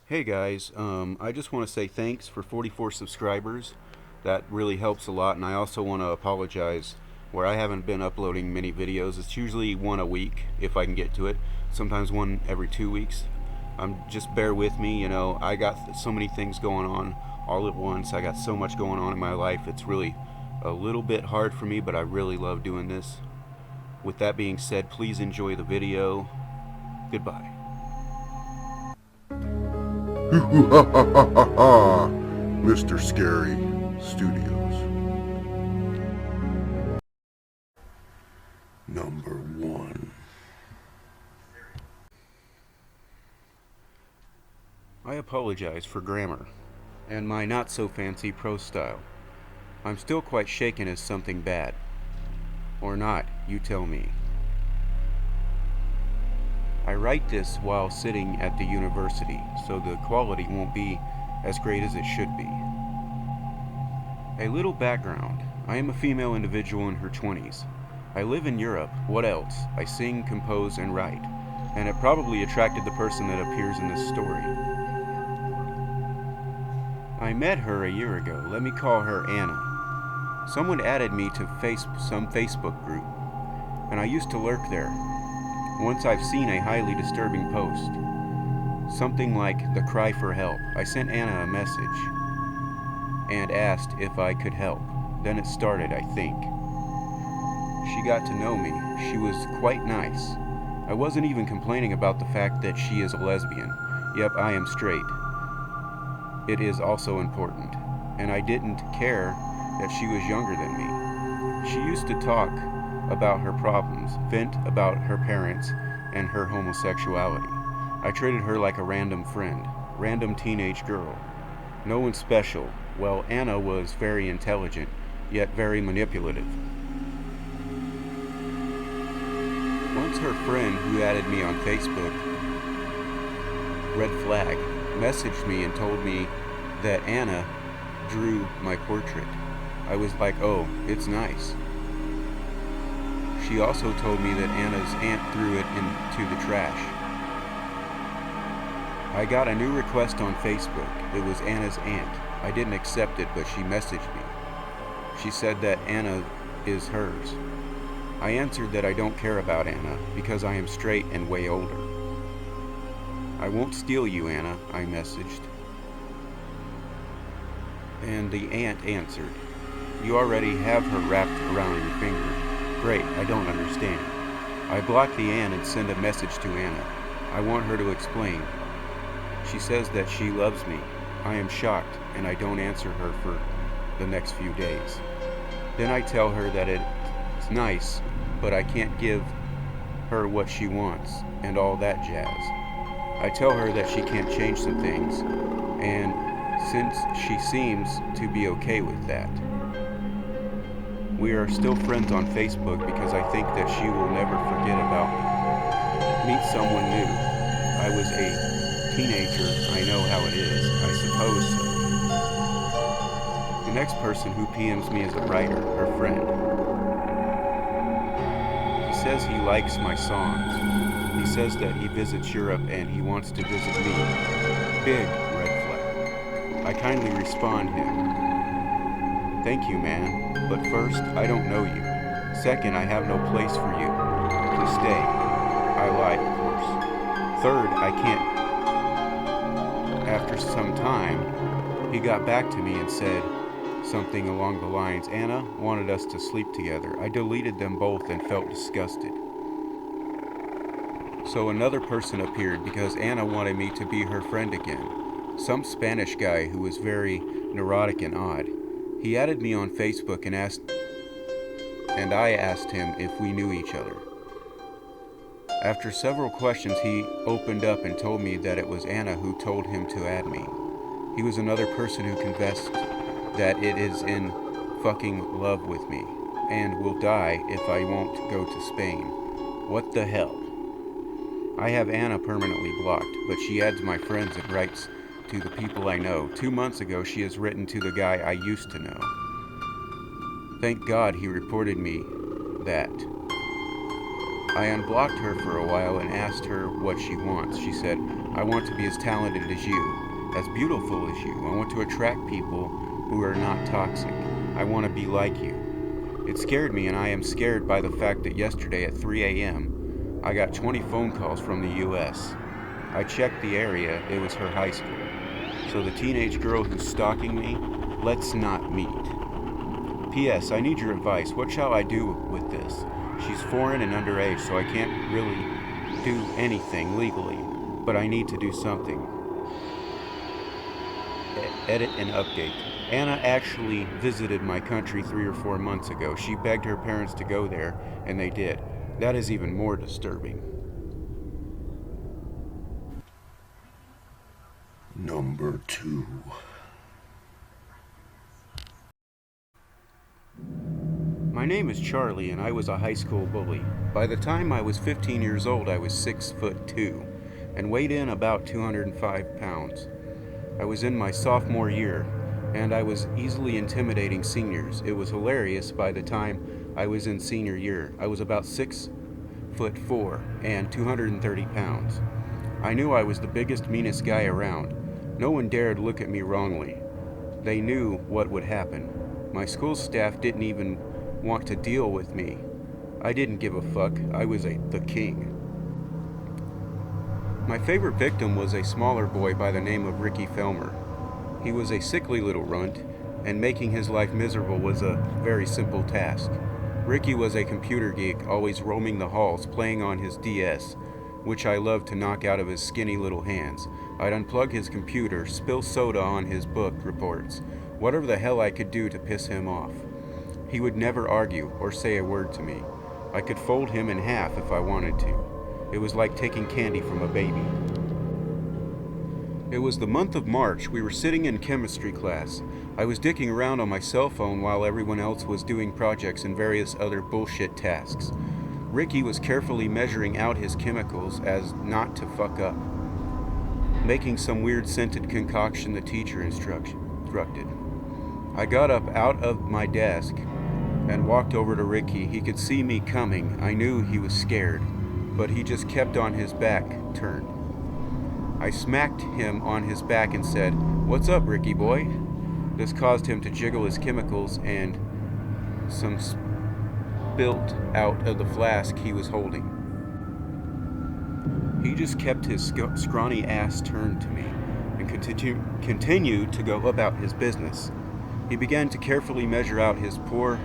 Hey guys, I just want to say thanks for 44 subscribers. That really helps a lot, and I also want to apologize where I haven't been uploading many videos. It's usually one a week if I can get to it, sometimes one every 2 weeks. Just bear with me, I got so many things going on all at once. I got so much going on in my life. It's really a little bit hard for me, but I really love doing this. With that being said, please enjoy the video. Goodbye. Mr. Scary Studios. Number 1. I apologize for grammar and my not so fancy prose style. I'm still quite shaken as something bad. Or not, you tell me. I write this while sitting at the university, so the quality won't be as great as it should be. A little background. I am a female individual in her 20s. I live in Europe. What else? I sing, compose, and write. And it probably attracted the person that appears in this story. I met her a year ago. Let me call her Anna. Someone added me to some Facebook group, and I used to lurk there. Once I've seen a highly disturbing post, something like the cry for help. I sent Anna a message and asked if I could help. Then it started, I think. She got to know me. She was quite nice. I wasn't even complaining about the fact that she is a lesbian. Yep, I am straight. It is also important. And I didn't care that she was younger than me. She used to talk about her problems, vent about her parents and her homosexuality. I treated her like a random friend, random teenage girl. No one special. Well, Anna was very intelligent, yet very manipulative. Once her friend who added me on Facebook, Red Flag, messaged me and told me that Anna drew my portrait. I was like, oh, it's nice. She also told me that Anna's aunt threw it into the trash. I got a new request on Facebook. It was Anna's aunt. I didn't accept it, but she messaged me. She said that Anna is hers. I answered that I don't care about Anna because I am straight and way older. I won't steal you, Anna, I messaged. And the aunt answered, you already have her wrapped around your finger. Great, I don't understand. I blocked the aunt and sent a message to Anna. I want her to explain. She says that she loves me. I am shocked, and I don't answer her for the next few days. Then I tell her that it's nice, but I can't give her what she wants, and all that jazz. I tell her that she can't change some things, and since she seems to be okay with that. We are still friends on Facebook because I think that she will never forget about me. Meet someone new. I was a teenager. I know how it is. I suppose so. The next person who PMs me is a writer, her friend. He says he likes my songs. He says that he visits Europe and he wants to visit me. Big red flag. I kindly respond him. Thank you, man. But first, I don't know you. Second, I have no place for you to stay. I lied, of course. Third, I can't. After some time, he got back to me and said something along the lines, Anna wanted us to sleep together. I deleted them both and felt disgusted. So another person appeared because Anna wanted me to be her friend again. Some Spanish guy who was very neurotic and odd. He added me on Facebook and I asked him if we knew each other. After several questions, he opened up and told me that it was Anna who told him to add me. He was another person who confessed that it is in fucking love with me and will die if I won't go to Spain. What the hell? I have Anna permanently blocked, but she adds my friends and writes to the people I know. 2 months ago, she has written to the guy I used to know. Thank God he reported me that. I unblocked her for a while and asked her what she wants. She said, I want to be as talented as you, as beautiful as you. I want to attract people who are not toxic. I want to be like you. It scared me, and I am scared by the fact that yesterday at 3 a.m., I got 20 phone calls from the U.S. I checked the area, it was her high school. So the teenage girl who's stalking me, let's not meet. P.S. I need your advice. What shall I do with this? She's foreign and underage, so I can't really do anything legally, but I need to do something. Edit and update. Anna actually visited my country 3 or 4 months ago. She begged her parents to go there, and they did. That is even more disturbing. Number 2. My name is Charlie, and I was a high school bully. By the time I was 15 years old, I was 6'2" and weighed in about 205 pounds. I was in my sophomore year, and I was easily intimidating seniors. It was hilarious by the time I was in senior year. I was about 6'4" and 230 pounds. I knew I was the biggest, meanest guy around. No one dared look at me wrongly. They knew what would happen. My school staff didn't even want to deal with me. I didn't give a fuck. I was the king. My favorite victim was a smaller boy by the name of Ricky Felmer. He was a sickly little runt, and making his life miserable was a very simple task. Ricky was a computer geek, always roaming the halls, playing on his DS, which I loved to knock out of his skinny little hands. I'd unplug his computer, spill soda on his book reports, whatever the hell I could do to piss him off. He would never argue or say a word to me. I could fold him in half if I wanted to. It was like taking candy from a baby. It was the month of March. We were sitting in chemistry class. I was dicking around on my cell phone while everyone else was doing projects and various other bullshit tasks. Ricky was carefully measuring out his chemicals as not to fuck up, making some weird scented concoction the teacher instructed. I got up out of my desk and walked over to Ricky. He could see me coming. I knew he was scared, but he just kept on his back turned. I smacked him on his back and said, "What's up, Ricky boy?" This caused him to jiggle his chemicals, and some spilt out of the flask he was holding. He just kept his scrawny ass turned to me and continued to go about his business. He began to carefully measure out his pour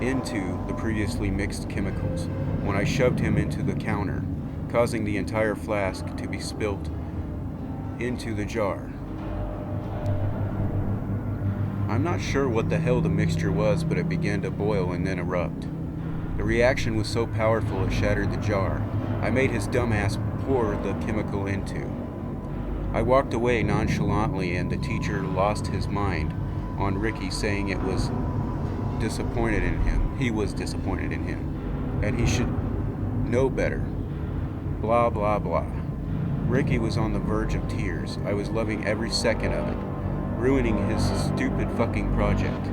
into the previously mixed chemicals when I shoved him into the counter, causing the entire flask to be spilt into the jar. I'm not sure what the hell the mixture was, but it began to boil and then erupt. The reaction was so powerful it shattered the jar. I made his dumbass pour the chemical into. I walked away nonchalantly, and the teacher lost his mind on Ricky, saying it was disappointed in him. He was disappointed in him, and he should know better. Blah, blah, blah. Ricky was on the verge of tears. I was loving every second of it, ruining his stupid fucking project.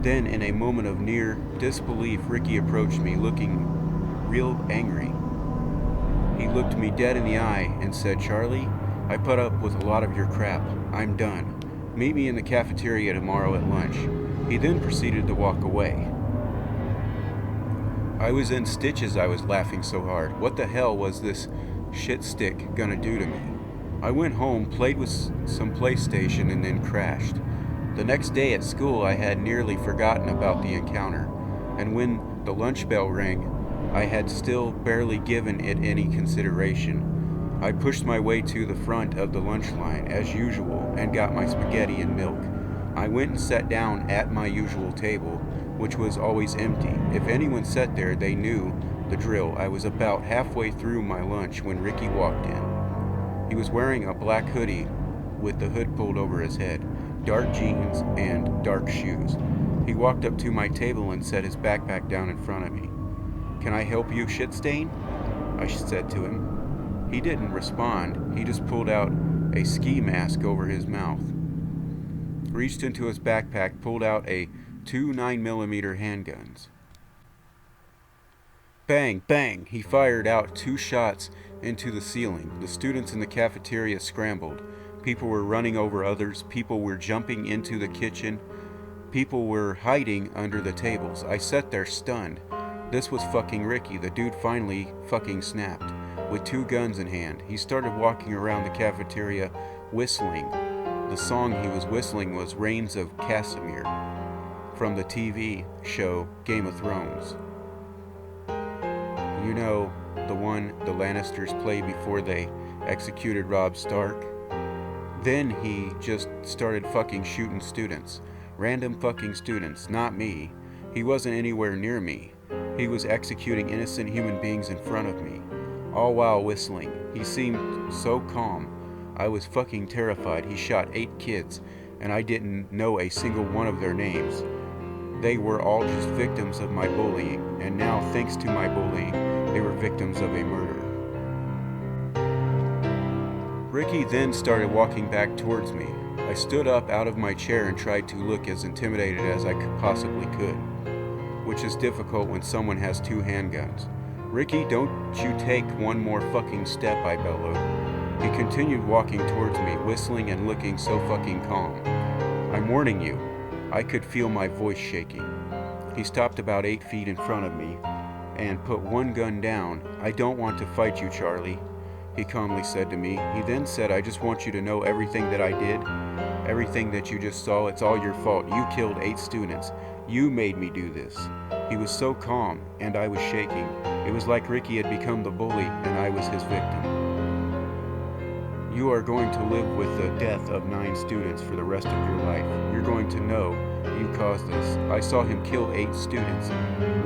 Then, in a moment of near disbelief, Ricky approached me, looking real angry. He looked me dead in the eye and said, "Charlie, I put up with a lot of your crap. I'm done. Meet me in the cafeteria tomorrow at lunch." He then proceeded to walk away. I was in stitches. I was laughing so hard. What the hell was this shit stick gonna do to me? I went home, played with some PlayStation, and then crashed. The next day at school, I had nearly forgotten about the encounter, and when the lunch bell rang, I had still barely given it any consideration. I pushed my way to the front of the lunch line, as usual, and got my spaghetti and milk. I went and sat down at my usual table, which was always empty. If anyone sat there, they knew the drill. I was about halfway through my lunch when Ricky walked in. He was wearing a black hoodie with the hood pulled over his head, dark jeans, and dark shoes. He walked up to my table and set his backpack down in front of me. "Can I help you, shitstain?" I said to him. He didn't respond. He just pulled out a ski mask over his mouth, reached into his backpack, pulled out two 9mm handguns. Bang, bang! He fired out 2 shots into the ceiling. The students in the cafeteria scrambled. People were running over others. People were jumping into the kitchen. People were hiding under the tables. I sat there stunned. This was fucking Ricky. The dude finally fucking snapped. With 2 guns in hand, he started walking around the cafeteria whistling. The song he was whistling was Reigns of Casimir from the TV show Game of Thrones. You know, the one the Lannisters played before they executed Robb Stark? Then he just started fucking shooting students. Random fucking students, not me. He wasn't anywhere near me. He was executing innocent human beings in front of me, all while whistling. He seemed so calm. I was fucking terrified. He shot 8 kids, and I didn't know a single one of their names. They were all just victims of my bullying, and now, thanks to my bullying, they were victims of a murder. Ricky then started walking back towards me. I stood up out of my chair and tried to look as intimidated as I possibly could, which is difficult when someone has 2 handguns. Ricky, don't you take one more fucking step, I bellowed. He continued walking towards me, whistling and looking so fucking calm. I'm warning you. I could feel my voice shaking. He stopped about 8 feet in front of me and put 1 gun down. I don't want to fight you, Charlie, he calmly said to me. He then said, I just want you to know everything that I did, everything that you just saw, it's all your fault. You killed 8 students. You made me do this. He was so calm, and I was shaking. It was like Ricky had become the bully, and I was his victim. You are going to live with the death of 9 students for the rest of your life. You're going to know you caused this. I saw him kill 8 students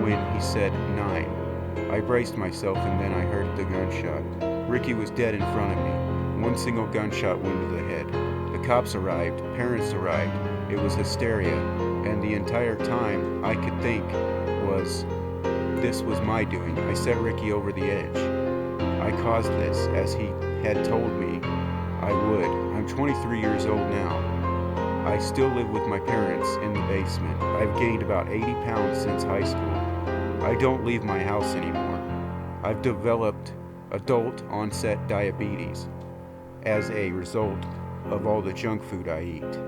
when he said 9. I braced myself, and then I heard the gunshot. Ricky was dead in front of me. 1 single gunshot wound to the head. The cops arrived. Parents arrived. It was hysteria. And the entire time I could think was, this was my doing. I set Ricky over the edge. I caused this, as he had told me I would. I'm 23 years old now. I still live with my parents in the basement. I've gained about 80 pounds since high school. I don't leave my house anymore. I've developed adult onset diabetes as a result of all the junk food I eat.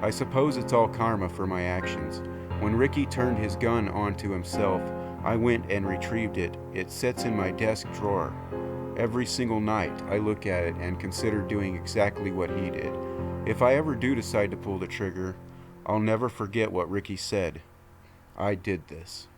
I suppose it's all karma for my actions. When Ricky turned his gun onto himself, I went and retrieved it. It sits in my desk drawer. Every single night, I look at it and consider doing exactly what he did. If I ever do decide to pull the trigger, I'll never forget what Ricky said. I did this.